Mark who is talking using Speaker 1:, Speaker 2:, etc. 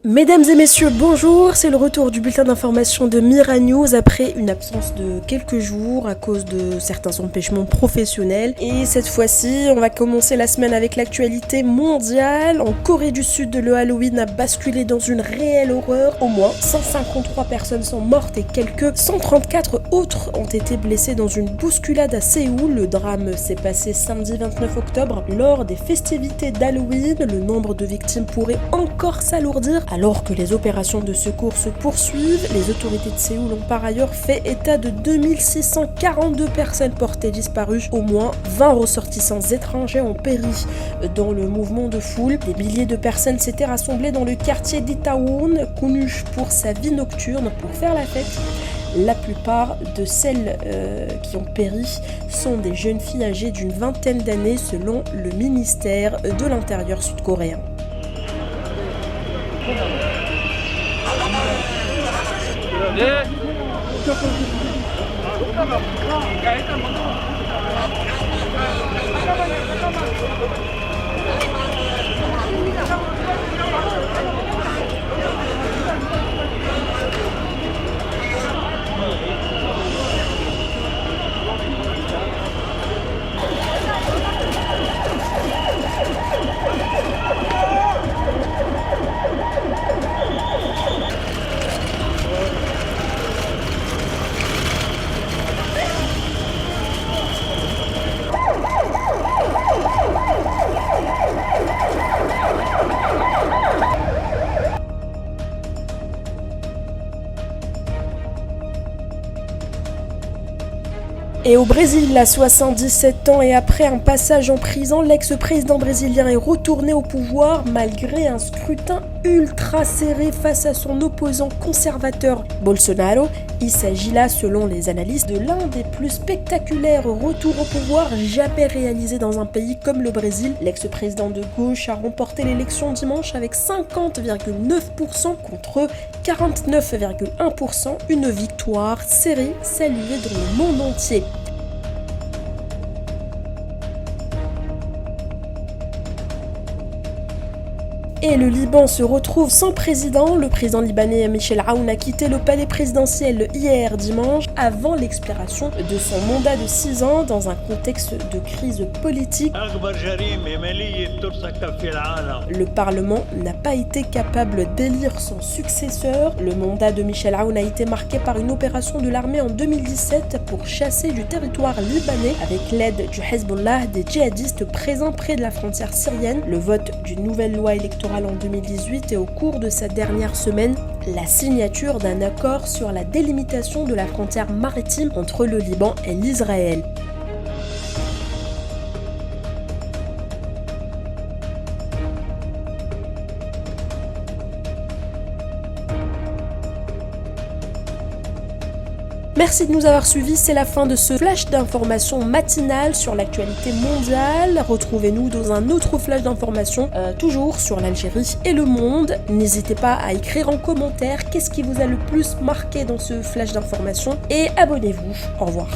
Speaker 1: Mesdames et messieurs, bonjour, c'est le retour du bulletin d'information de Mira News après une absence de quelques jours à cause de certains empêchements professionnels. Et cette fois-ci, on va commencer la semaine avec l'actualité mondiale. En Corée du Sud, le Halloween a basculé dans une réelle horreur. Au moins 153 personnes sont mortes et quelques 134 autres ont été blessées dans une bousculade à Séoul. Le drame s'est passé samedi 29 octobre. Lors des festivités d'Halloween, le nombre de victimes pourrait encore s'alourdir. Alors que les opérations de secours se poursuivent, les autorités de Séoul ont par ailleurs fait état de 2642 personnes portées disparues. Au moins 20 ressortissants étrangers ont péri dans le mouvement de foule. Des milliers de personnes s'étaient rassemblées dans le quartier d'Itaewon, connu pour sa vie nocturne, pour faire la fête. La plupart de celles qui ont péri sont des jeunes filles âgées d'une vingtaine d'années selon le ministère de l'Intérieur sud-coréen. Et au Brésil, à 77 ans et après un passage en prison, l'ex-président brésilien est retourné au pouvoir malgré un scrutin ultra serré face à son opposant conservateur Bolsonaro. Il s'agit là, selon les analystes, de l'un des plus spectaculaires retours au pouvoir jamais réalisés dans un pays comme le Brésil. L'ex-président de gauche a remporté l'élection dimanche avec 50,9% contre 49,1%, une victoire serrée saluée dans le monde entier. Et le Liban se retrouve sans président. Le président libanais Michel Aoun a quitté le palais présidentiel hier dimanche avant l'expiration de son mandat de 6 ans dans un contexte de crise politique. Le Parlement n'a pas été capable d'élire son successeur. Le mandat de Michel Aoun a été marqué par une opération de l'armée en 2017 pour chasser du territoire libanais avec l'aide du Hezbollah des djihadistes présents près de la frontière syrienne. Le vote d'une nouvelle loi électorale en 2018 et au cours de sa dernière semaine, la signature d'un accord sur la délimitation de la frontière maritime entre le Liban et l'Israël. Merci de nous avoir suivis, c'est la fin de ce flash d'informations matinal sur l'actualité mondiale. Retrouvez-nous dans un autre flash d'informations, toujours sur l'Algérie et le monde. N'hésitez pas à écrire en commentaire qu'est-ce qui vous a le plus marqué dans ce flash d'informations et abonnez-vous. Au revoir.